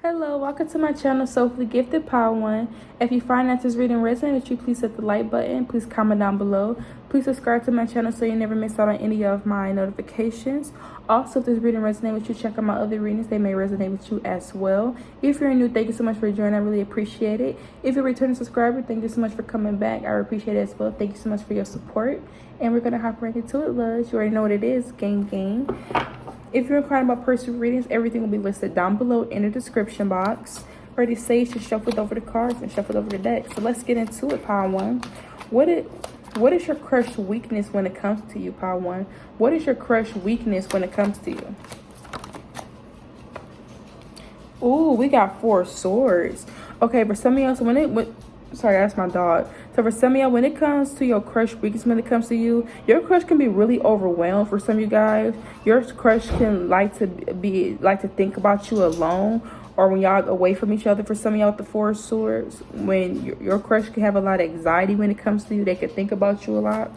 Hello, welcome to my channel, Soulfully Gifted Power One. If you find that this reading resonates with you, please hit the like button. Please comment down below. Please subscribe to my channel so you never miss out on any of my notifications. Also, if this reading resonates with you, check out my other readings. They may resonate with you as well. If you're new, thank you so much for joining. I really appreciate it. If you're a returning subscriber, thank you so much for coming back. I appreciate it as well. Thank you so much for your support. And we're going to hop right into it, loves. You already know what it is. Gang. If you're inquiring about personal readings, everything will be listed down below in the description box. Already say you shuffled over the cards and shuffled over the deck. So let's get into it, Power One. What is your crush weakness when it comes to you, Power One? What is your crush weakness when it comes to you? Ooh, we got 4 swords. Okay, for some of y'all, sorry, that's my dog. So for some of y'all, when it comes to your crush weakness, when it comes to you, your crush can be really overwhelmed. For some of you guys, your crush can like to think about you alone, or when y'all away from each other. For some of y'all with the 4 swords, when your crush can have a lot of anxiety when it comes to you, they can think about you a lot.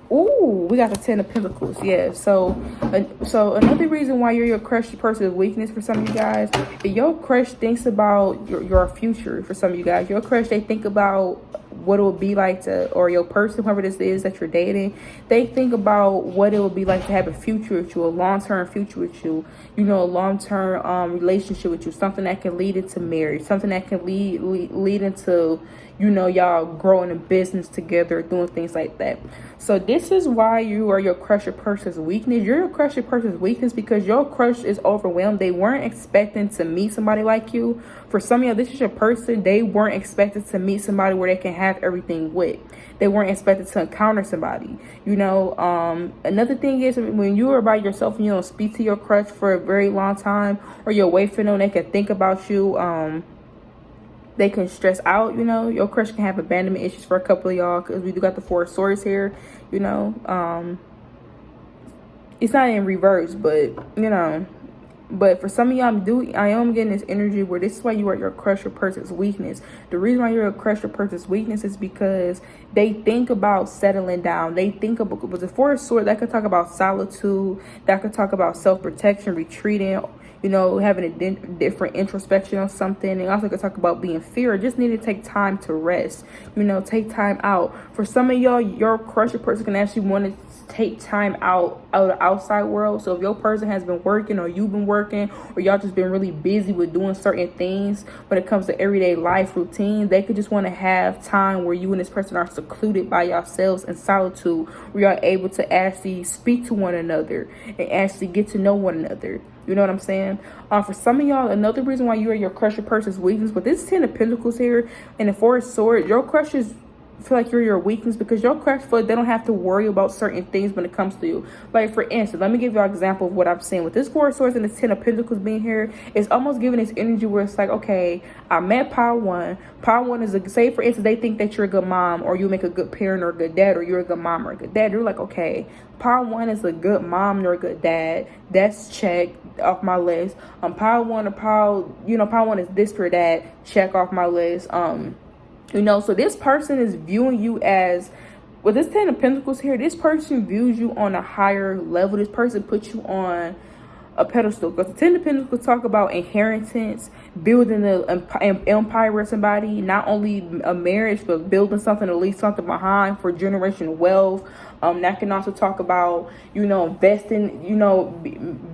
Ooh, we got the 10 of Pentacles. Yeah, so another reason why you're your crush person's weakness for some of you guys, your crush thinks about your future. For some of you guys, your crush, they think about what it would be like to, or your person, whoever this is that you're dating, they think about what it would be like to have a future with you, a long-term future with you, you know, a long-term relationship with you, something that can lead into marriage, something that can lead into, you know, y'all growing a business together, doing things like that. So this is why you are your crush person's weakness. You're your crush person's weakness because your crush is overwhelmed. They weren't expecting to meet somebody like you. For some of you, this is your person. They weren't expected to meet somebody where they can have everything with. They weren't expected to encounter somebody. You know, another thing is when you are by yourself and you don't speak to your crush for a very long time, or you're away from them, they can think about you. They can stress out, you know. Your crush can have abandonment issues for a couple of y'all because we do got the 4 swords here, you know. It's not in reverse, but, you know. But for some of y'all, I am getting this energy where this is why you are your crush person's weakness. The reason why you're a crush person's weakness is because they think about settling down. They think about, with the 4 swords, that could talk about solitude. That could talk about self-protection, retreating, you know, having a different introspection on something. And also could talk about being fear. Just need to take time to rest, you know, take time out. For some of y'all, your crush person can actually want to take time out of the outside world. So if your person has been working, or you've been working, or y'all just been really busy with doing certain things when it comes to everyday life routine, they could just want to have time where you and this person are secluded by yourselves in solitude, where you're able to actually speak to one another and actually get to know one another. You know what I'm saying? For some of y'all, another reason why you are your crush person's weakness, but this 10 of Pentacles here and the 4 of Swords, your crushes feel like you're your weakness because your crush feel like they don't have to worry about certain things when it comes to you. Like, for instance, let me give you an example of what I'm saying. With this 4 of Swords and this 10 of Pentacles being here, it's almost giving this energy where it's like, okay, I met Power One. Power One is a, say for instance, they think that you're a good mom, or you make a good parent or a good dad, or you're a good mom or a good dad. You're like, okay, Power One is a good mom or a good dad. That's check off my list. Power One is this for that. Check off my list. You know, so this person is viewing you as, with this 10 of Pentacles here, this person views you on a higher level. This person puts you on a pedestal. Because the 10 of Pentacles talk about inheritance, building an empire with somebody, not only a marriage, but building something, to leave something behind for generational wealth. That can also talk about, you know, investing, you know,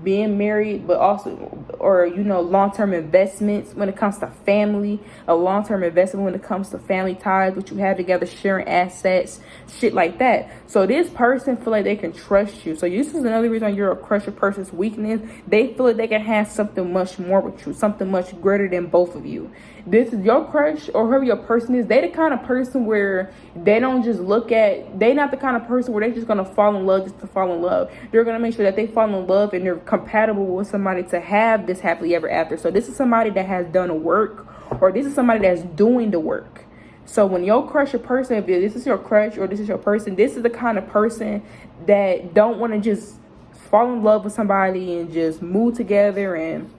being married, but also, or, you know, long-term investments when it comes to family, a long-term investment when it comes to family ties, what you have together, sharing assets, shit like that. So this person feel like they can trust you. So this is another reason you're a crush person's weakness. They feel like they can have something much more with you, something much greater than both of you. This is your crush, or whoever your person is. They the kind of person where they don't just look at, they not the kind of person where they're just gonna fall in love just to fall in love. They're gonna make sure that they fall in love and they're compatible with somebody to have this happily ever after. So this is somebody that has done the work, or this is somebody that's doing the work. So when your crush or person, if this is your crush or this is your person, this is the kind of person that don't want to just fall in love with somebody and just move together and,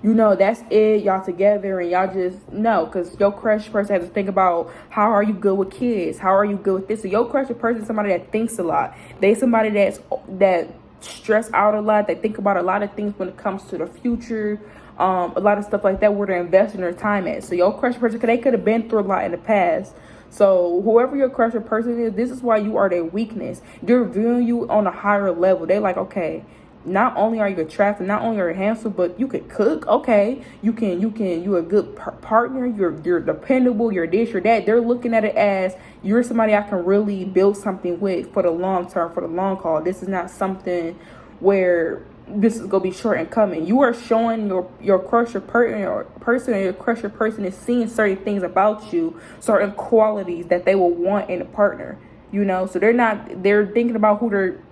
you know, that's it, y'all together, and y'all just, no, because your crush person has to think about, how are you good with kids? How are you good with this? So your crush person is somebody that thinks a lot. They somebody that stress out a lot. They think about a lot of things when it comes to the future. A lot of stuff like that where they're investing their time at. So your crush person, they could have been through a lot in the past. So whoever your crush person is, this is why you are their weakness. They're viewing you on a higher level. They're like, okay, not only are you attractive, not only are you handsome, but you can cook. Okay, you're a good partner. You're dependable. You're this, you're that. They're looking at it as you're somebody I can really build something with for the long term, for the long haul. This is not something where this is gonna be short and coming. You are showing your crusher person, or your crusher person is seeing certain things about you, certain qualities that they will want in a partner. You know, so they're thinking about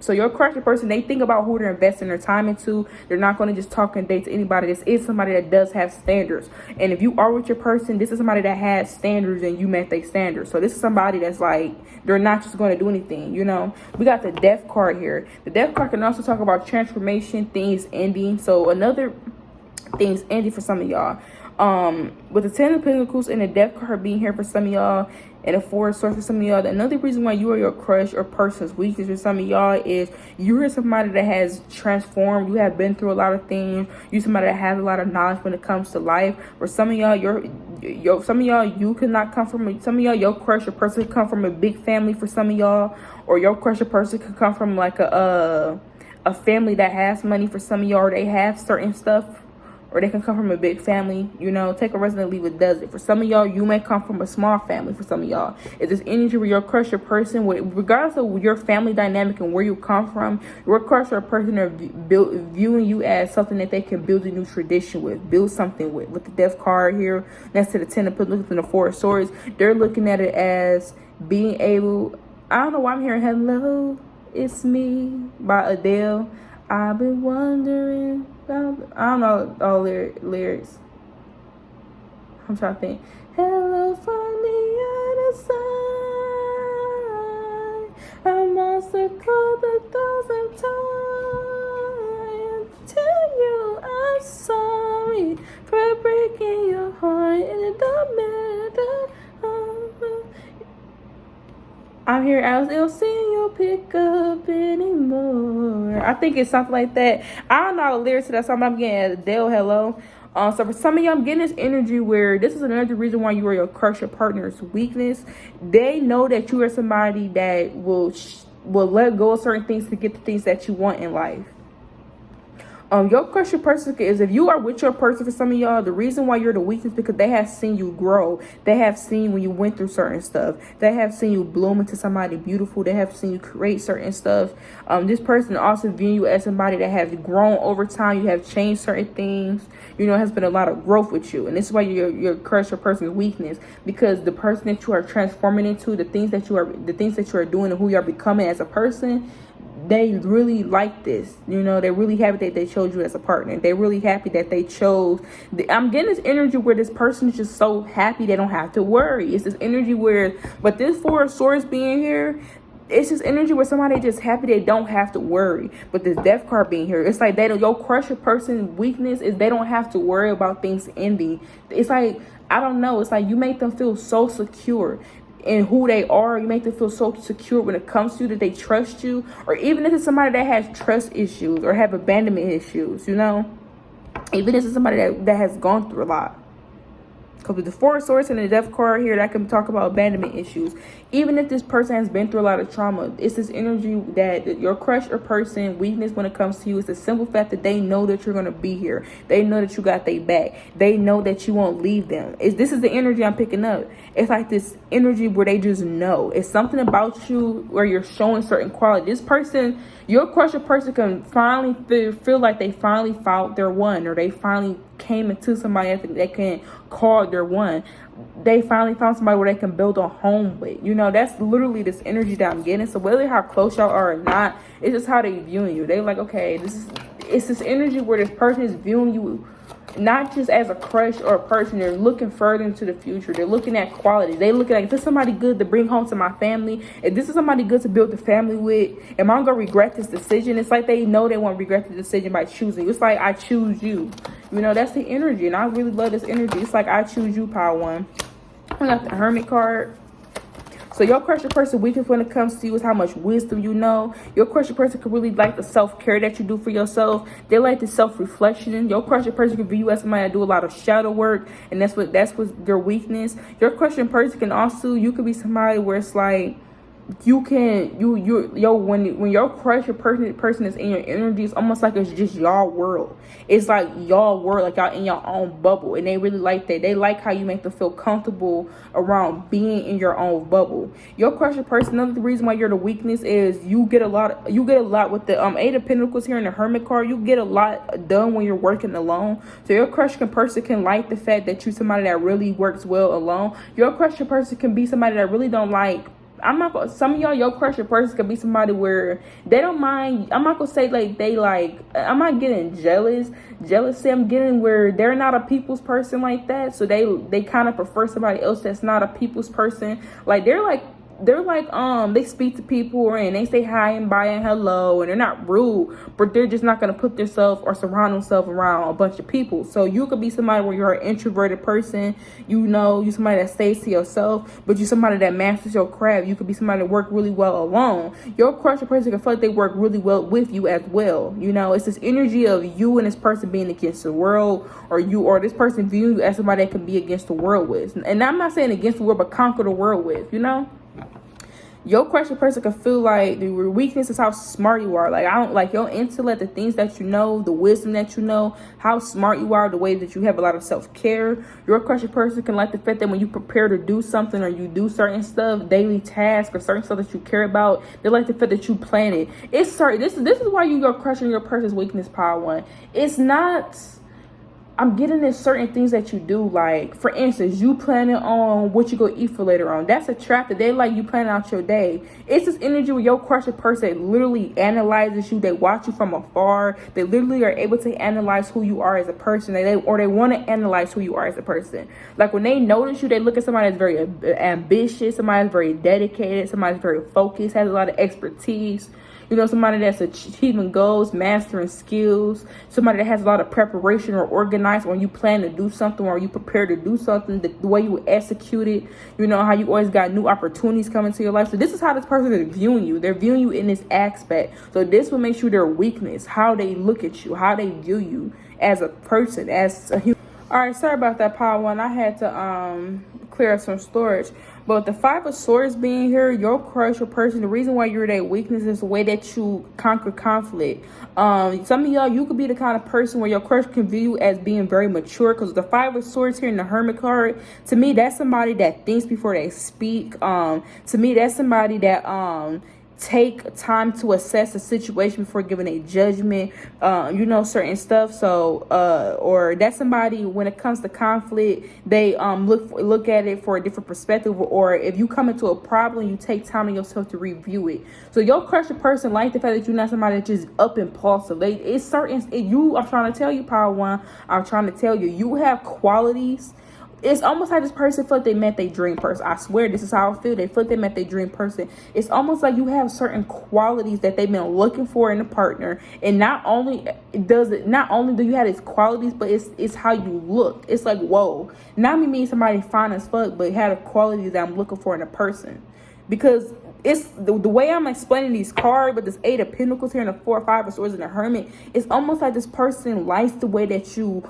so your crusher person, they think about who they're investing their time into. They're not going to just talk and date to anybody. This is somebody that does have standards. And if you are with your person, this is somebody that has standards and you met their standards. So this is somebody that's like, they're not just going to do anything, you know. We got the Death card here. The Death card can also talk about transformation, things ending. So another things ending for some of y'all. With the Ten of Pentacles and the Death card being here for some of y'all, and a Four of Swords for some of y'all, another reason why you are your crush or person's weakness for some of y'all is you're somebody that has transformed. You have been through a lot of things. You're somebody that has a lot of knowledge when it comes to life. For some of y'all, some of y'all, you could not come from some of y'all, your crush or person could come from a big family for some of y'all, or your crush or person could come from like a family that has money for some of y'all, or they have certain stuff. Or they can come from a big family, you know. Take a resident, leave it, does it. For some of y'all, you may come from a small family. For some of y'all, it's this energy where your crush or person, regardless of your family dynamic and where you come from, your crush or person are viewing you as something that they can build a new tradition with, build something with. With the Death card here, next to the Ten of Pentacles and the Four of Swords, they're looking at it as being able. I don't know why I'm hearing "Hello, It's Me" by Adele. I've been wondering. I don't know all lyrics. I'm trying to think. Hello from the other side. I must have called 1,000 times. Tell you I'm sorry for breaking your heart, and it don't matter. I'm here, I don't see you pick up anymore. I think it's something like that. I don't know the lyrics to that song, but I'm getting Adele, Hello. So for some of y'all, I'm getting this energy where this is another reason why you are your crush or partner's weakness. They know that you are somebody that will let go of certain things to get the things that you want in life. Your crush or person is, if you are with your person, for some of y'all, the reason why you're the weakness because they have seen you grow. They have seen when you went through certain stuff. They have seen you bloom into somebody beautiful. They have seen you create certain stuff. This person also view you as somebody that has grown over time. You have changed certain things. You know, it has been a lot of growth with you. And this is why you're your crush or person's weakness, because the person that you are transforming into, the things that you are doing and who you are becoming as a person, they really like this. You know, they're really happy that they chose you as a partner. They're really happy that they chose. I'm getting this energy where this person is just so happy they don't have to worry. It's this energy where, but this Four of Swords being here, it's this energy where somebody just happy they don't have to worry. But this Death card being here, it's like your crush or person weakness is they don't have to worry about things ending. It's like, I don't know, it's like you make them feel so secure in who they are. You make them feel so secure when it comes to you that they trust you. Or even if it's somebody that has trust issues or have abandonment issues, you know, even if it's somebody that has gone through a lot. Because with the Four of Swords and the Death card here, that can talk about abandonment issues. Even if this person has been through a lot of trauma, it's this energy that your crush or person weakness when it comes to you is the simple fact that they know that you're going to be here. They know that you got their back. They know that you won't leave them. This is the energy I'm picking up. It's like this energy where they just know. It's something about you where you're showing certain quality. This person, your crush or person can finally feel like they finally found their one, or they finally came into somebody that they can call their one. They finally found somebody where they can build a home with. You know, that's literally this energy that I'm getting. So whether how close y'all are or not, it's just how they viewing you. They like, okay, it's this energy where this person is viewing you not just as a crush or a person. They're looking further into the future. They're looking at quality. They looking at, if this is somebody good to bring home to my family, if this is somebody good to build the family with, am I gonna regret this decision? It's like they know they won't regret the decision by choosing. It's like, I choose you. You know, that's the energy, and I really love this energy. It's like, I choose you, Power One. I got the Hermit card. So your crush person weakness when it comes to you is how much wisdom you know. Your crush person can really like the self-care that you do for yourself. They like the self-reflection. Your crush person can view you as somebody that do a lot of shadow work, and that's what their weakness. Your crush person can also, you could be somebody where it's like, when your crush your person is in your energy, it's almost like it's just y'all world. It's like y'all world, like y'all in your own bubble, and they really like that. They like how you make them feel comfortable around being in your own bubble. Your crush your person, another reason why you're the weakness is you get a lot with the Eight of Pentacles here in the Hermit card. You get a lot done when you're working alone. So your crush person can like the fact that you're somebody that really works well alone. Your crush person can be somebody that really don't like, some of y'all, your crush person could be somebody where they don't mind. I'm not gonna say like they like, I'm not getting jealousy. I'm getting where they're not a people's person like that. So they kind of prefer somebody else that's not a people's person. Like they're like they speak to people and they say hi and bye and hello, and they're not rude, but they're just not going to put themselves or surround themselves around a bunch of people. So you could be somebody where you're an introverted person, you're somebody that stays to yourself, but you're somebody that masters your craft. You could be somebody that work really well alone. Your crush person can feel like they work really well with you as well. It's this energy of you and this person being against the world, or this person viewing you as somebody that can be against the world with. And I'm not saying against the world, but conquer the world with, Your crush person can feel like the weakness is how smart you are. Like, I don't like your intellect, the things that you know, the wisdom that you know, how smart you are, the way that you have a lot of self-care. Your crush person can like the fact that when you prepare to do something or you do certain stuff, daily tasks or certain stuff that you care about, they like the fact that you plan it. This is why your crush and your person's weakness, power one. It's not, I'm getting there's certain things that you do, like for instance, you planning on what you go eat for later on. That's a trap that they like you planning out your day. It's this energy where your crush person literally analyzes you. They watch you from afar. They literally are able to analyze who you are as a person. They want to analyze who you are as a person. Like when they notice you, they look at somebody that's very ambitious, somebody that's very dedicated, somebody that's very focused, has a lot of expertise. Somebody that's achieving goals, mastering skills, somebody that has a lot of preparation or organized when you plan to do something or you prepare to do something, the way you execute it, how you always got new opportunities coming to your life. So this is how this person is viewing you. They're viewing you in this aspect. So this will make sure their weakness, how they look at you, how they view you as a person, as a human. All right, sorry about that, power one. I had to clear up some storage. But the Five of Swords being here, your crush or person, the reason why you're that weakness is the way that you conquer conflict. Some of y'all, you could be the kind of person where your crush can view you as being very mature, because the Five of Swords here in the Hermit card, to me, that's somebody that thinks before they speak. To me, that's somebody that take time to assess the situation before giving a judgment, certain stuff. So or that's somebody, when it comes to conflict, they look at it for a different perspective, or if you come into a problem, you take time to yourself to review it. So your crush person like the fact that you're not somebody that's just up impulsive. I'm trying to tell you, power one, I'm trying to tell you, you have qualities. It's almost like this person felt they met their dream person. I swear, this is how I feel. They felt they met their dream person. It's almost like you have certain qualities that they've been looking for in a partner. And not only do you have these qualities, but it's how you look. It's like, whoa. Not me mean somebody fine as fuck, but had a quality that I'm looking for in a person. Because it's the way I'm explaining these cards, but this Eight of Pentacles here and the Four or Five of Swords and the Hermit, it's almost like this person likes the way that you,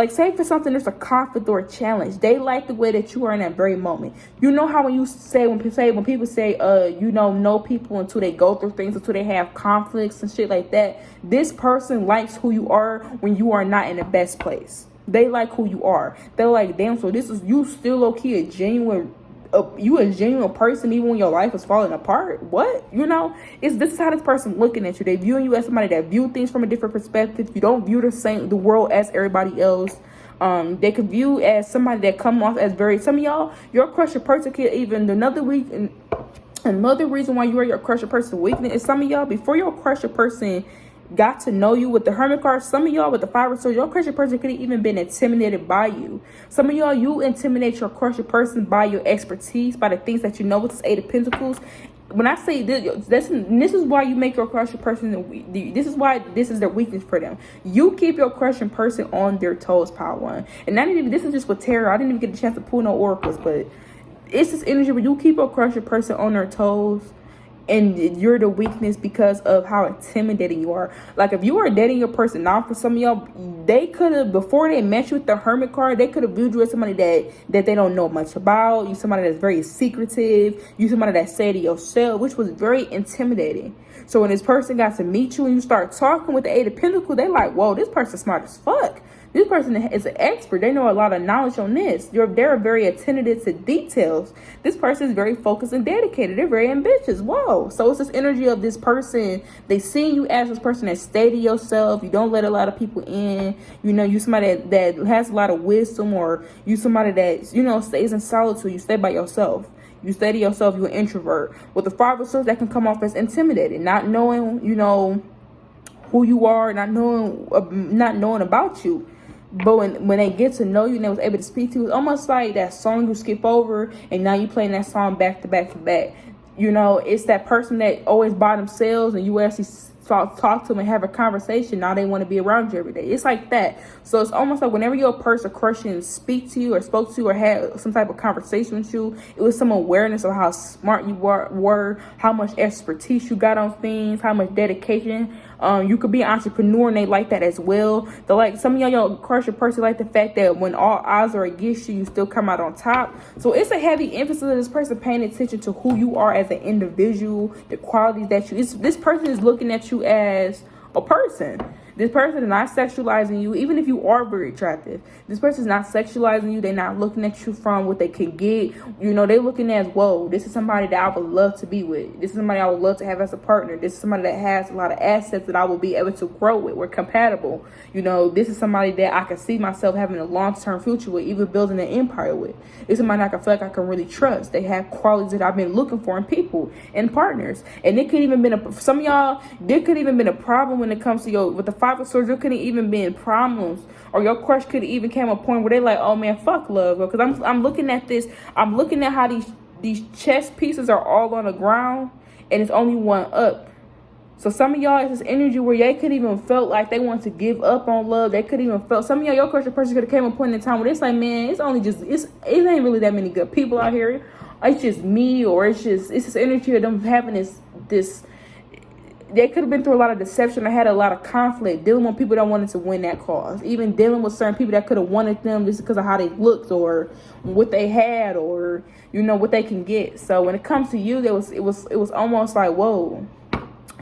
say for something, there's a conflict or a challenge. They like the way that you are in that very moment. How when people say, know people until they go through things, until they have conflicts and shit like that. This person likes who you are when you are not in the best place. They like who you are. They're like, damn, so this is you still low-key a genuine person even when your life is falling apart. What? This is how this person looking at you. They viewing you as somebody that view things from a different perspective. You don't view the world as everybody else. They could view as somebody that come off as some of y'all, your crush or person could even another reason why you are your crush or person weakness is some of y'all, before your crush or person got to know you with the Hermit card, some of y'all with the Five of Swords, your crush person could have even been intimidated by you. Some of y'all, you intimidate your crush person by your expertise, by the things that you know with this Eight of Pentacles. When I say this is why you make your crush person, this is why this is their weakness for them. You keep your crush person on their toes, power one. And this is just with tarot. I didn't even get a chance to pull no oracles, but it's this energy where you keep a crusher person on their toes, and you're the weakness because of how intimidating you are. Like, if you were dating a person now, for some of y'all, they could have, before they met you with the hermit card, they could have viewed you as somebody that they don't know much about. You somebody that's very secretive. You somebody that say to yourself, which was very intimidating. So when this person got to meet you and you start talking with the Eight of Pentacles, they like, whoa, this person's smart as fuck. This person is an expert. They know a lot of knowledge on this. They're very attentive to details. This person is very focused and dedicated. They're very ambitious. Whoa. So it's this energy of this person. They see you as this person that stay to yourself. You don't let a lot of people in. You know, you somebody that has a lot of wisdom, or you somebody that, you know, stays in solitude. You stay by yourself. You stay to yourself. You're an introvert. With the Five of Swords, that can come off as intimidating, not knowing, you know, who you are, not knowing about you. But when they get to know you and they was able to speak to you, it's almost like that song you skip over and now you playing that song back to back to back. You know, it's that person that always by themselves and you actually talk to them and have a conversation. Now they want to be around you every day. It's like that. So it's almost like whenever your person crushing speak to you or spoke to you or had some type of conversation with you, it was some awareness of how smart you were, how much expertise you got on things, how much dedication. You could be an entrepreneur and they like that as well. They're like, some of y'all crush your person like the fact that when all odds are against you, you still come out on top. So it's a heavy emphasis of this person paying attention to who you are as an individual, the qualities that you, this person is looking at you as a person. This person is not sexualizing you, even if you are very attractive. This person is not sexualizing you. They're not looking at you from what they can get. You know, they're looking at, whoa, this is somebody that I would love to be with. This is somebody I would love to have as a partner. This is somebody that has a lot of assets that I will be able to grow with. We're compatible. You know, this is somebody that I can see myself having a long-term future with, even building an empire with. It's somebody I can feel like I can really trust. They have qualities that I've been looking for in people and partners. And it could even been some of y'all, there could even been a problem when it comes to with the Five of Swords. There could have even been problems, or your crush could have even came a point where they like, oh man, fuck love. Because I'm looking at this, I'm looking at how these chess pieces are all on the ground and it's only one up. So some of y'all, it's this energy where they could even felt like they want to give up on love. They could even felt, some of y'all, your crush person could have came a point in time where it's like, man, it's only just, it ain't really that many good people out here. It's just me, or it's this energy of them having this. They could have been through a lot of deception. I had a lot of conflict dealing with people that wanted to win that cause. Even dealing with certain people that could have wanted them just because of how they looked or what they had, or, you know, what they can get. So when it comes to you, it was almost like, whoa,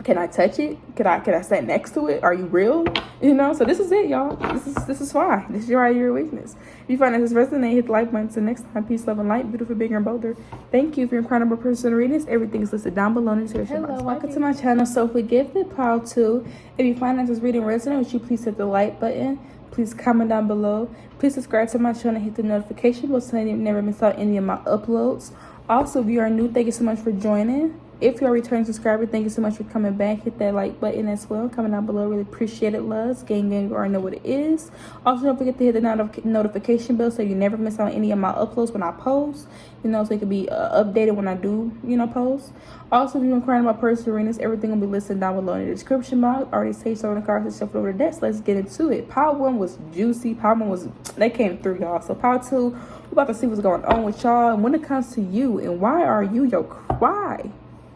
can I touch it? Can I stand next to it? Are you real? You know, so this is it, y'all. This is why. This is your area of weakness. If you find that this resonates, hit the like button. Until next time, peace, love, and light. Beautiful, bigger, and bolder. Thank you for your incredible personal readings. Everything is listed down below in the description box. Welcome to my channel, Soulfully Gifted, Power 2. If you find that this reading resonates with you, please hit the like button. Please comment down below. Please subscribe to my channel. Hit the notification bell so you never miss out any of my uploads. Also, if you are new, thank you so much for joining. If you're a returning subscriber, thank you so much for coming back. Hit that like button as well. Comment down below. Really appreciate it, loves. Gang, you already know what it is. Also, don't forget to hit the notification bell so you never miss out on any of my uploads when I post. You know, so it can be updated when I do, you know, post. Also, if you're inquiring about personal readings, everything will be listed down below in the description box. Already saved so in the cards and shuffled over the desk. Let's get into it. Power 1 was juicy. Power 1 was, they came through, y'all. So Power 2, we're about to see what's going on with y'all. And when it comes to you, and why are you your why?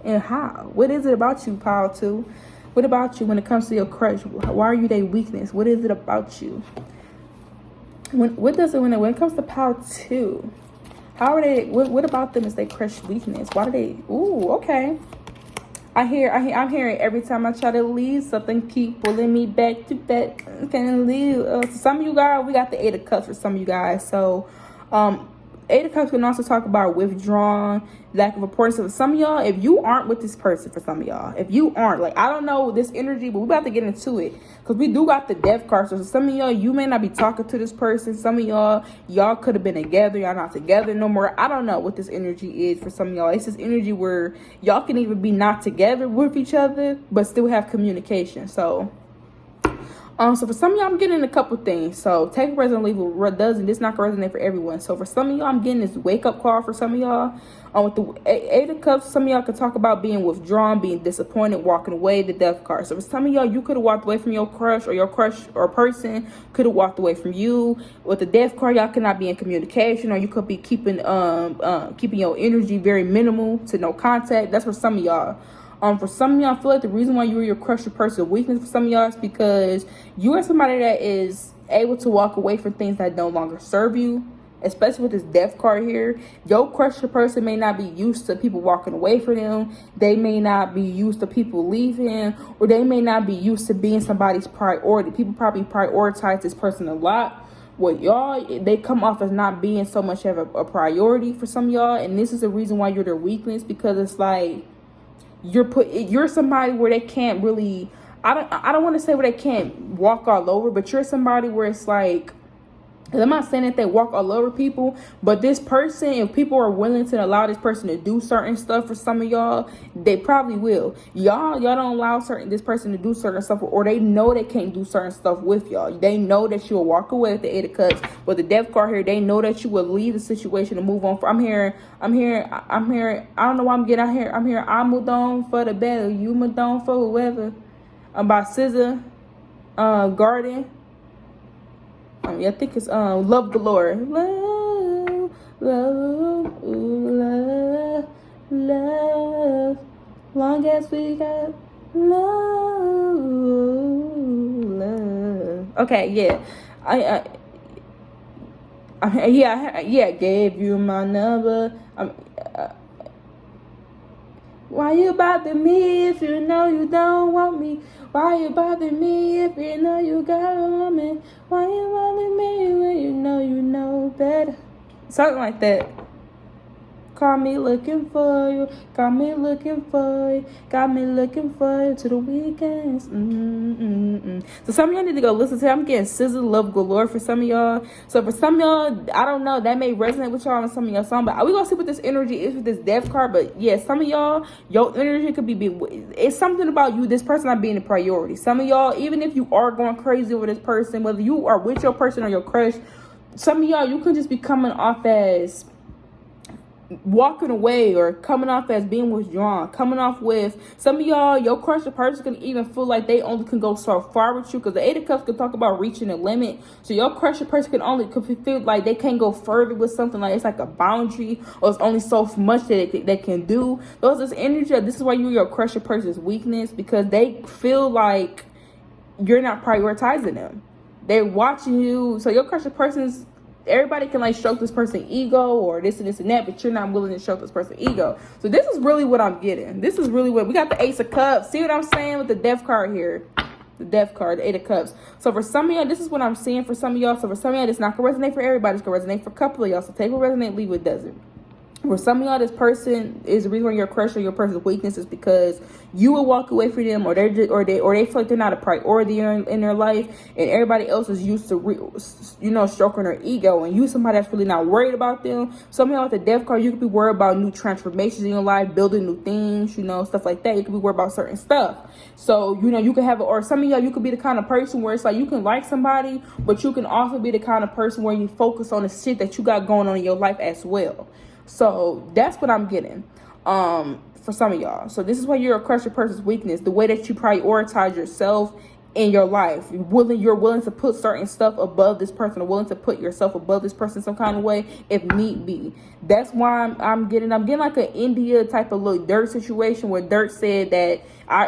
And how? What is it about you, Power 2? What about you when it comes to your crush? Why are you their weakness? What is it about you? When it comes to Power 2? How are they? What about them is their crush weakness? Why do they? Ooh, okay. I'm hearing every time I try to leave, something keep pulling me back to back. Can't leave. Some of you guys, we got the 8 of Cups for some of you guys. So, 8 of Cups can also talk about withdrawn, lack of importance of some of y'all. If you aren't with this person, for some of y'all, if you aren't, like, I don't know this energy, but we're about to get into it because we do got the Death card. So some of y'all, you may not be talking to this person. Some of y'all could have been together. Y'all not together no more. I don't know what this energy is for some of y'all. It's this energy where y'all can even be not together with each other, but still have communication. So So for some of y'all, I'm getting a couple things. So take a resonate, leave what doesn't. This not gonna resonate for everyone. So for some of y'all, I'm getting this wake up call. For some of y'all, with the Eight of Cups, some of y'all could talk about being withdrawn, being disappointed, walking away. The Death card. So for some of y'all, you could have walked away from your crush or person could have walked away from you. With the Death card, y'all cannot be in communication, or you could be keeping your energy very minimal to no contact. That's for some of y'all. For some of y'all, I feel like the reason why you are your crush or person weakness for some of y'all is because you are somebody that is able to walk away from things that no longer serve you, especially with this Death card here. Your crush or person may not be used to people walking away from them. They may not be used to people leaving, or they may not be used to being somebody's priority. People probably prioritize this person a lot. With y'all, they come off as not being so much of a priority for some of y'all, and this is the reason why you're their weakness, because it's like you're somebody where they can't really, I don't want to say where they can't walk all over, but you're somebody where it's like, I'm not saying that they walk all over people, but this person, if people are willing to allow this person to do certain stuff for some of y'all, they probably will. Y'all don't allow this person to do certain stuff, or they know they can't do certain stuff with y'all. They know that you'll walk away with the Eight of Cups. With the Death card here, they know that you will leave the situation and move on. I'm here. I don't know why I'm getting out here. I'm here. I moved on for the better. You moved on for whoever. I'm by Scissor, Garden. I think it's Love Galore. Love, love, ooh, love. Long as we got love. Okay, yeah. I gave you my number. Why you bother me if you know you don't want me? Why you bother me if you know you got a woman? Why you bother me when you know better? Something like that. Call me looking for you. Got me looking for you. Got me looking for you to the weekends. So some of y'all need to go listen to it. I'm getting Scissor Love Galore for some of y'all. So for some of y'all, I don't know, that may resonate with y'all on some of y'all song, but we gonna see what this energy is with this Death card. But yeah, some of y'all, your energy could be it's something about you, this person not being a priority. Some of y'all, even if you are going crazy over this person, whether you are with your person or your crush, some of y'all, you could just be coming off as walking away, or coming off as being withdrawn, coming off with some of y'all, your crush or person can even feel like they only can go so far with you, because the Eight of Cups can talk about reaching a limit. So your crush or person could feel like they can't go further with something, like it's like a boundary, or it's only so much that they can do. Those is energy. This is why you're your crush or person's weakness, because they feel like you're not prioritizing them. They're watching you. So your crush or person's, everybody can like stroke this person's ego or this and that, but you're not willing to stroke this person's ego. So this is really what I'm getting. This is really what we got. The Ace of Cups. See what I'm saying with the Death card here? The Death card, the Eight of Cups. So for some of y'all, this is what I'm seeing for some of y'all. So for some of y'all, it's not gonna resonate for everybody. It's gonna resonate for a couple of y'all. So take what resonate, leave what doesn't. For some of y'all, this person is the reason why your crush or your person's weakness is because you will walk away from them, or they feel like they're not a priority in their life, and everybody else is used to stroking their ego, and you somebody that's really not worried about them. Some of y'all with the Death card, you could be worried about new transformations in your life, building new things, stuff like that. You could be worried about certain stuff. So you can have, or some of y'all, you could be the kind of person where it's like you can like somebody, but you can also be the kind of person where you focus on the shit that you got going on in your life as well. So that's what I'm getting for some of y'all. So this is why you're a crush or person's weakness, the way that you prioritize yourself in your life. You're willing to put certain stuff above this person, or willing to put yourself above this person in some kind of way if need be. That's why I'm getting like an India type of little Dirt situation, where Dirt said that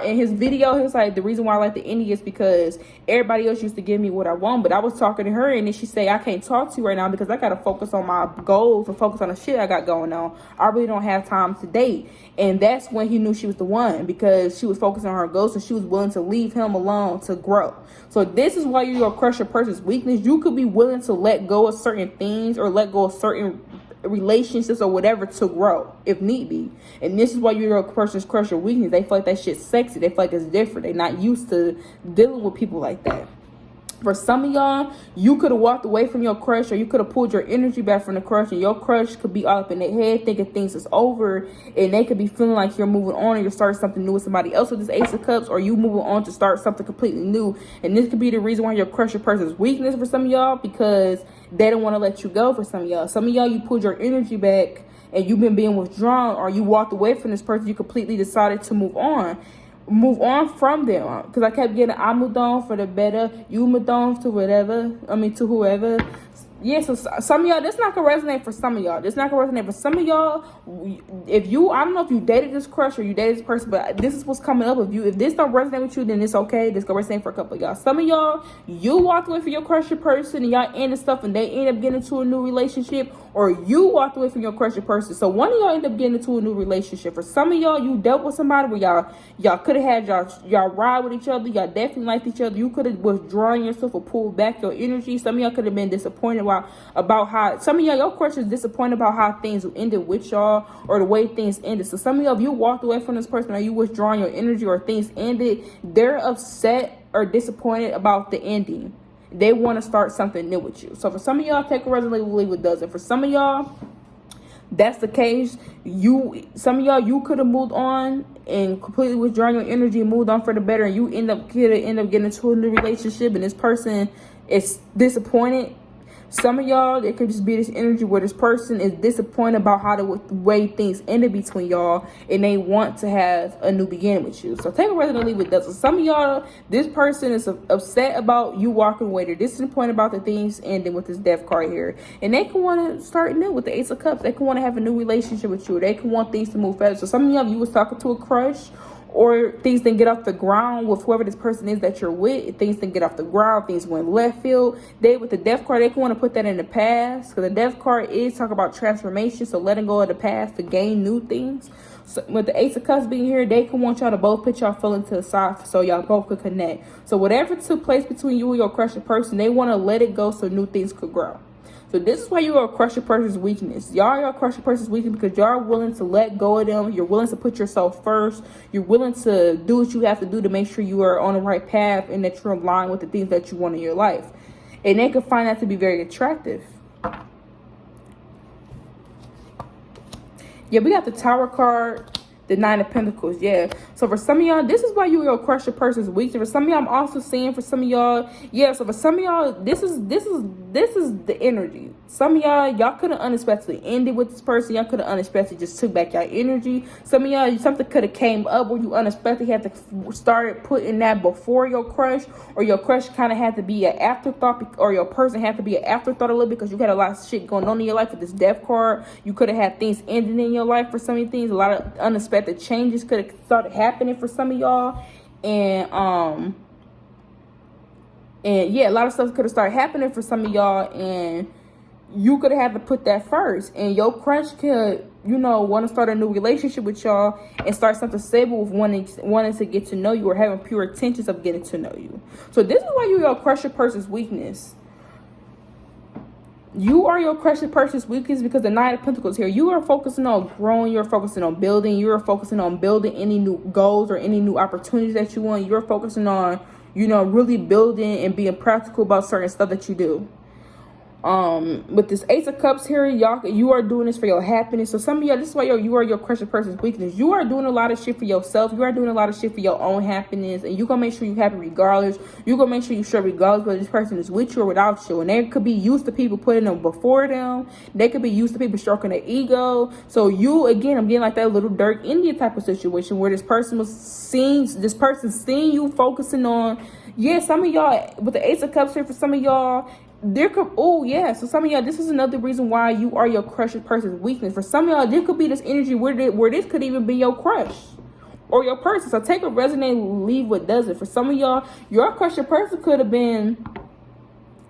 in his video, he was like, the reason why I like the India is because everybody else used to give me what I want, but I was talking to her, and then she said, I can't talk to you right now because I gotta focus on my goals and focus on the shit I got going on. I really don't have time to date. And that's when he knew she was the one, because she was focusing on her goals, and she was willing to leave him alone to grow. So this is why you're a crush or person's weakness. You could be willing to let go of certain things, or let go of certain relationships or whatever to grow if need be. And this is why you're a person's crush or weakness. They feel like that shit's sexy. They feel like it's different. They're not used to dealing with people like that. For some of y'all, you could have walked away from your crush, or you could have pulled your energy back from the crush, and your crush could be all up in their head thinking things is over, and they could be feeling like you're moving on and you're starting something new with somebody else with this Ace of Cups, or you moving on to start something completely new. And this could be the reason why your crush, your person's weakness for some of y'all, because they don't want to let you go. For some of y'all, you pulled your energy back and you've been being withdrawn, or you walked away from this person. You completely decided to move on from them, because I kept getting I moved on for the better, you moved on to whatever, to whoever. Yeah, so some of y'all, this not gonna resonate for some of y'all. This not gonna resonate for some of y'all. If you, I don't know if you dated this crush or you dated this person, but this is what's coming up with you. If this don't resonate with you, then it's okay. This gonna resonate for a couple of y'all. Some of y'all, you walked away from your crush person and y'all ended stuff and they end up getting into a new relationship, or you walked away from your crush person. So one of y'all end up getting into a new relationship. For some of y'all, you dealt with somebody where y'all could have had y'all ride with each other. Y'all definitely liked each other. You could have withdrawn yourself or pulled back your energy. Some of y'all could have been disappointed about how, some of y'all, your crush is disappointed about how things ended with y'all, or the way things ended. So some of y'all, if you walked away from this person, or you withdrawing your energy, or things ended, they're upset or disappointed about the ending. They want to start something new with you. So for some of y'all, take a resolution, believe it doesn't. For some of y'all, that's the case. Some of y'all, you could have moved on and completely withdrawn your energy and moved on for the better, and you end up getting into a new relationship, and this person is disappointed. Some of y'all, it could just be this energy where this person is disappointed about how the way things ended between y'all, and they want to have a new beginning with you. So take a resonate, leave it does. So some of y'all, this person is upset about you walking away. They're disappointed about the things ending with this death card here, and they can want to start new with the Ace of Cups. They can want to have a new relationship with you. They can want things to move faster. So some of y'all, you was talking to a crush, or things didn't get off the ground with whoever this person is that you're with. Things didn't get off the ground. Things went left field. They, with the death card, they can want to put that in the past, because the death card is talk about transformation. So letting go of the past to gain new things. So with the Ace of Cups being here, they can want y'all to both put y'all feeling to the side so y'all both could connect. So whatever took place between you and your crushing person, they want to let it go so new things could grow. So this is why you are crush your person's weakness. Y'all are crush your person's weakness because y'all are willing to let go of them. You're willing to put yourself first. You're willing to do what you have to do to make sure you are on the right path and that you're in line with the things that you want in your life. And they can find that to be very attractive. Yeah, we got the Tower card, the Nine of Pentacles. Yeah, so for some of y'all, this is why you will crush your person's weakness. For some of y'all, I'm also seeing for some of y'all, yeah, so for some of y'all, this is the energy. Some of y'all could have unexpectedly ended with this person. Y'all could have unexpectedly just took back your energy. Some of y'all, something could have came up where you unexpectedly had to start putting that before your crush, or your crush kind of had to be an afterthought, or your person had to be an afterthought a little bit because you had a lot of shit going on in your life with this death card. You could have had things ending in your life for some of things. A lot of unexpected changes could have started happening for some of y'all, and yeah, a lot of stuff could have started happening for some of y'all, and you could have had to put that first. And your crush could, want to start a new relationship with y'all and start something stable with wanting to get to know you, or having pure intentions of getting to know you. So this is why you crush your person's weakness. You are your crushing person's weakness because the Nine of Pentacles here. You are focusing on growing. You're focusing on building. You're focusing on building any new goals or any new opportunities that you want. You're focusing on, really building and being practical about certain stuff that you do. With this Ace of Cups here, you are doing this for your happiness. So some of y'all, this is why you are your crushing person's weakness. You are doing a lot of shit for yourself. You are doing a lot of shit for your own happiness, and you gonna make sure you happy regardless. You gonna make sure you sure regardless whether this person is with you or without you. And they could be used to people putting them before them. They could be used to people stroking their ego. So you, again, I'm getting like that little Dirk India type of situation where this person seeing you focusing on, yeah, some of y'all with the Ace of Cups here, for some of y'all, so some of y'all, this is another reason why you are your crushing person's weakness. For some of y'all, there could be this energy where this could even be your crush or your person. So take a resonate, leave what doesn't. For some of y'all, your crushing person could have been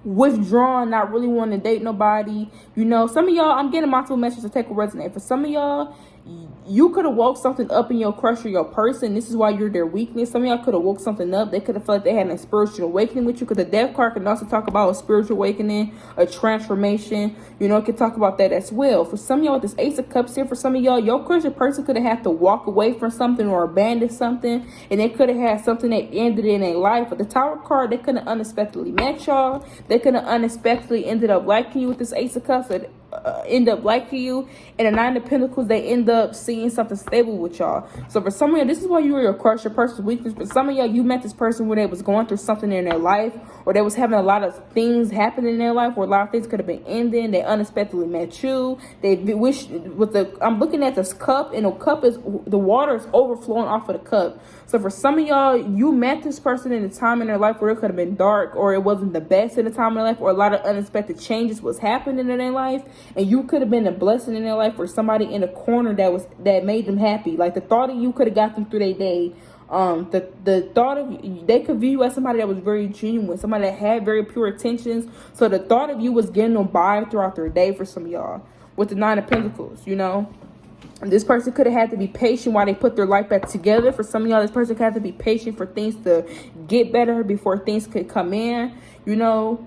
withdrawn, not really wanting to date nobody. Some of y'all, I'm getting multiple messages to take a resonate. For some of y'all, you could have woke something up in your crush or your person. This is why you're their weakness. Some of y'all could have woke something up. They could have felt like they had a spiritual awakening with you, because the death card can also talk about a spiritual awakening, a transformation. You know, it can talk about that as well. For some of y'all with this Ace of Cups here, for some of y'all, your crush or person could have had to walk away from something or abandon something, and they could have had something that ended in their life. But the Tower card, they could have unexpectedly met y'all. They could have unexpectedly ended up liking you with this Ace of Cups. End up liking you. And the Nine of Pentacles, they end up seeing something stable with y'all. So for some of y'all, this is why you were your crush, your person's weakness. But some of y'all, you met this person when they was going through something in their life, or they was having a lot of things happen in their life, or a lot of things could have been ending. They unexpectedly met you. They wish with the, I'm looking at this cup, and the cup is, the water is overflowing off of the cup. So for some of y'all, you met this person in a time in their life where it could have been dark, or it wasn't the best in the time in their life, or a lot of unexpected changes was happening in their life, and you could have been a blessing in their life, or somebody in a corner that made them happy. Like the thought of you could have got them through their day. The thought of, they could view you as somebody that was very genuine, somebody that had very pure intentions. So the thought of you was getting them by throughout their day for some of y'all with the Nine of Pentacles, you know. This person could have had to be patient while they put their life back together. For some of y'all, this person could have to be patient for things to get better before things could come in, you know.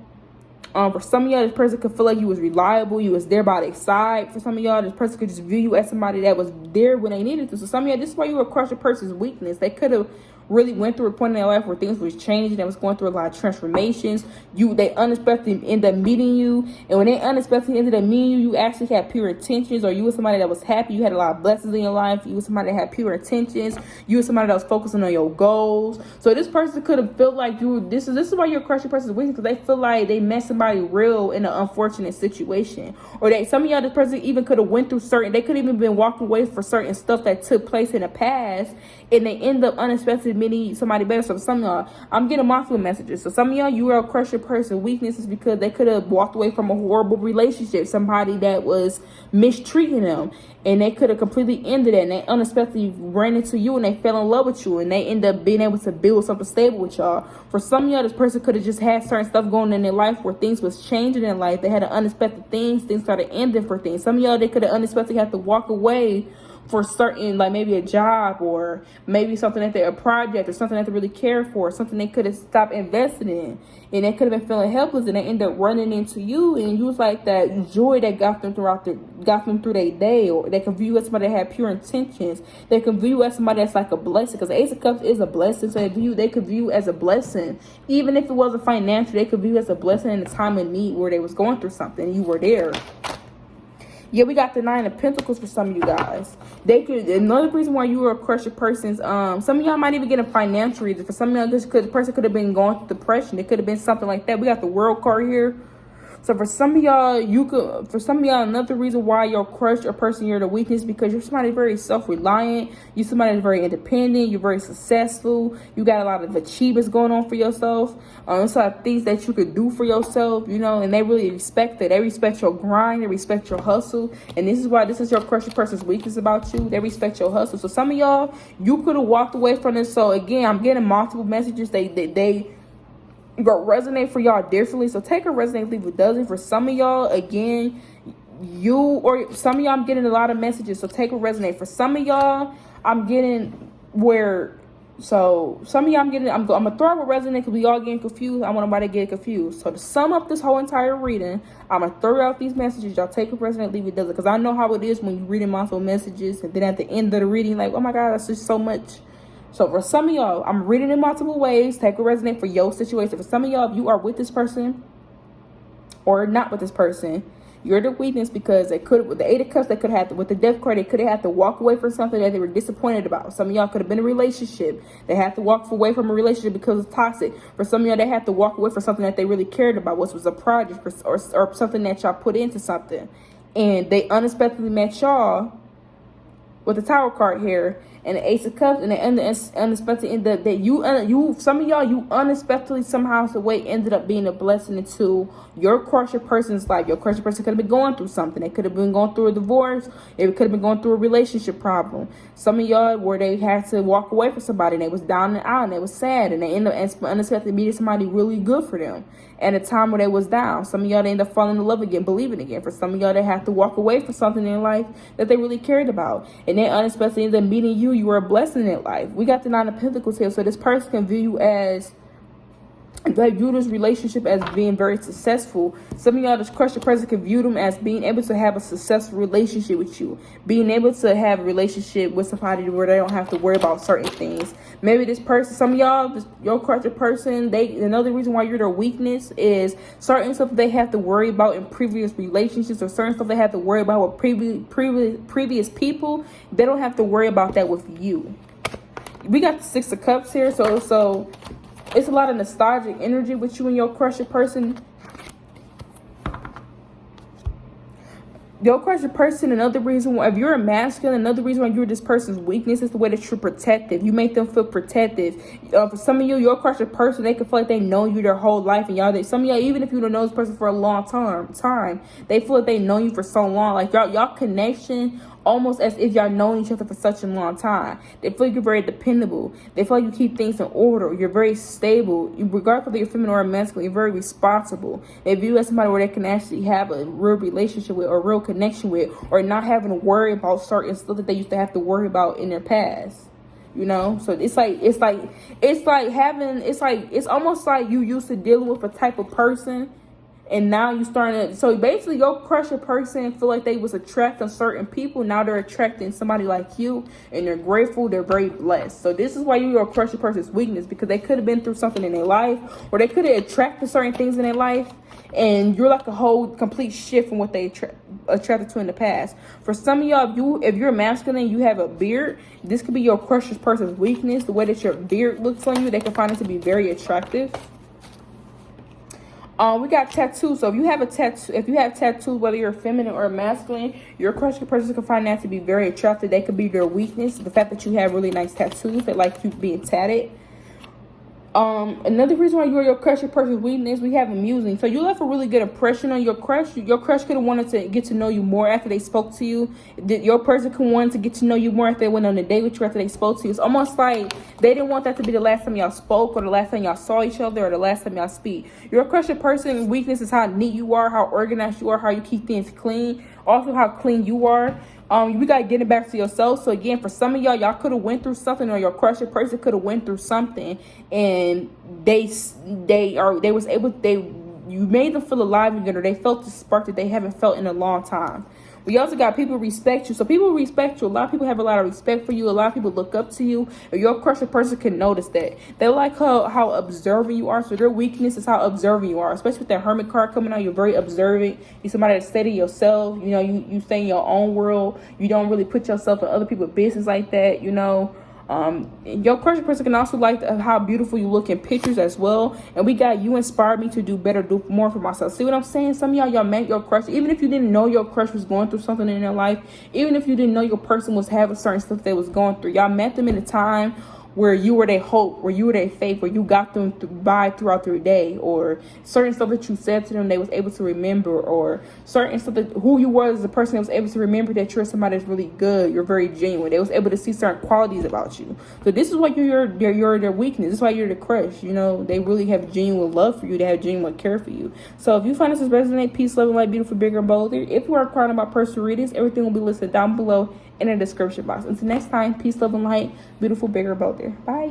For some of y'all, this person could feel like you was reliable, you was there by their side. For some of y'all, this person could just view you as somebody that was there when they needed to. So some of y'all, this is why you were crush a person's weakness. They could have really went through a point in their life where things was changing, they was going through a lot of transformations. They unexpectedly end up meeting you, and when they unexpectedly ended up meeting you, you actually had pure intentions, or you were somebody that was happy, you had a lot of blessings in your life, you were somebody that had pure intentions, you were somebody that was focusing on your goals. So this person could have felt like you, this is why you're crushing person's weakness, because they feel like they met somebody real in an unfortunate situation. Or some of y'all, this person even could have went through they could have even been walking away for certain stuff that took place in the past, and they end up unexpectedly meeting somebody better. So some of y'all, I'm getting multiple messages. So some of y'all, you will crush your person's weaknesses because they could have walked away from a horrible relationship, somebody that was mistreating them, and they could have completely ended it, and they unexpectedly ran into you, and they fell in love with you, and they end up being able to build something stable with y'all. For some of y'all, this person could have just had certain stuff going in their life where things was changing in life. They had an unexpected things started ending for things. Some of y'all, they could have unexpectedly had to walk away for certain, like maybe a job, or maybe something that a project, or something that they really care for, something they could have stopped investing in, and they could have been feeling helpless, and they end up running into you, and you was like that joy that got them through their day. Or they can view you as somebody that had pure intentions. They can view you as somebody that's like a blessing, because the Ace of Cups is a blessing. So they could view you as a blessing, even if it wasn't financial. They could view you as a blessing in the time of need where they was going through something, you were there. Yeah, we got the Nine of Pentacles for some of you guys. Another reason why you were a crusher person's, some of y'all might even get a financial reason. For some of y'all, the person could have been going through depression. It could have been something like that. We got the World card here. So for some of y'all, another reason why you're crushed or person, you're the weakness, because you're somebody very self-reliant. You're somebody that's very independent. You're very successful. You got a lot of achievements going on for yourself. It's a lot of things that you could do for yourself, you know, and they really respect it. They respect your grind. They respect your hustle. And this is why this is your crushed person's weakness about you. They respect your hustle. So some of y'all, you could have walked away from this. So again, I'm getting multiple messages. They gonna resonate for y'all differently. So take a resonate, leave it doesn't. For some of y'all, again, some of y'all, I'm getting a lot of messages. So take a resonate. For some of y'all, I'm getting some of y'all, I'm gonna throw out a resonate because we all getting confused. I want nobody to get confused. So to sum up this whole entire reading, I'm gonna throw out these messages. Y'all take a resonate, leave it doesn't, because I know how it is when you're reading multiple messages, and then at the end of the reading, like, oh my god, that's just so much. So for some of y'all, I'm reading in multiple ways. Take a resonate for your situation. For some of y'all, if you are with this person or not with this person, you're the weakness, because they could, with the Eight of Cups, they could have, with the Death card, they could have had to walk away from something that they were disappointed about. Some of y'all could have been in a relationship. They had to walk away from a relationship because it's toxic. For some of y'all, they had to walk away from something that they really cared about, which was a project or something that y'all put into something. And they unexpectedly met y'all with the Tower card here, and the Ace of Cups, and the unexpected end up that you some of y'all, you unexpectedly somehow the way ended up being a blessing into your crusher person's life. Your crusher person could have been going through something. They could have been going through a divorce. It could have been going through a relationship problem. Some of y'all where they had to walk away from somebody and they was down and out and they was sad, and they ended up unexpectedly meeting somebody really good for them at a time where they was down. Some of y'all, they end up falling in love again, believing again. For some of y'all, they have to walk away from something in life that they really cared about, and then unexpectedly end up meeting you. You were a blessing in life. We got the Nine of Pentacles here, so this person can view you as, they view this relationship as being very successful. Some of y'all, this crusher person can view them as being able to have a successful relationship with you, being able to have a relationship with somebody where they don't have to worry about certain things. Maybe this person, some of y'all, your crusher person, another reason why you're their weakness is certain stuff they have to worry about in previous relationships, or certain stuff they have to worry about with previous people. They don't have to worry about that with you. We got the Six of Cups here, so it's a lot of nostalgic energy with you and your crusher person. Your crusher person, another reason why, if you're a masculine, another reason why you're this person's weakness is the way that you're protective. You make them feel protective. For some of you, your crusher person, they can feel like they know you their whole life, and y'all, some of y'all, even if you don't know this person for a long time, they feel like they know you for so long. Like y'all connection, almost as if y'all known each other for such a long time. They feel like you're very dependable. They feel like you keep things in order. You're very stable. Regardless of you're feminine or masculine, you're very responsible. They view you as somebody where they can actually have a real relationship with, or a real connection with, or not having to worry about certain stuff that they used to have to worry about in their past. You know, so it's almost like you used to dealing with a type of person, and now you starting to, so basically your crusher person feel like they was attracting certain people. Now they're attracting somebody like you, and they're grateful, they're very blessed. So this is why you're your crusher person's weakness, because they could have been through something in their life, or they could have attracted certain things in their life, and you're like a whole complete shift from what they attracted to in the past. For some of y'all, if you're masculine, you have a beard, this could be your crusher person's weakness. The way that your beard looks on you, they can find it to be very attractive. We got tattoos. So if you have tattoos, whether you're feminine or masculine, your crusher person can find that to be very attractive. They could be their weakness. The fact that you have really nice tattoos, they like you being tatted. Another reason why you're your crusher person's weakness, we have amusing. So you left a really good impression on your crush. Your crush could have wanted to get to know you more after they spoke to you. Your person could want to get to know you more after they went on a date with you, after they spoke to you. It's almost like they didn't want that to be the last time y'all spoke, or the last time y'all saw each other, or the last time y'all speak. Your crusher person's weakness is how neat you are, how organized you are, how you keep things clean, also how clean you are. We gotta get it back to yourself. So again, for some of y'all could have went through something, or your crusher person could have went through something, and you made them feel alive again, or they felt the spark that they haven't felt in a long time. We also got people respect you. So people respect you. A lot of people have a lot of respect for you. A lot of people look up to you. Or your crusher person can notice that. They like how observant you are. So their weakness is how observant you are. Especially with that Hermit card coming out, you're very observant. You're somebody that steady yourself. You know, you stay in your own world. You don't really put yourself in other people's business like that, you know. Your crusher person can also like how beautiful you look in pictures as well. And we got, you inspired me to do better, do more for myself. See what I'm saying? Some of y'all met your crush, even if you didn't know your crush was going through something in their life, even if you didn't know your person was having certain stuff they was going through, y'all met them in a time where you were their hope, where you were their faith, where you got them by throughout their day, or certain stuff that you said to them they was able to remember, or certain stuff that who you were as a person that was able to remember that you're somebody that's really good, you're very genuine. They was able to see certain qualities about you. So this is why you're their weakness. This is why you're the crush. You know, they really have genuine love for you. They have genuine care for you. So if you find this resonate, peace, love, and light, beautiful, bigger, and bolder. If you are inquiring about personal readings, everything will be listed down below in the description box. Until next time, peace, love, and light, beautiful, bigger, bolder. Bye.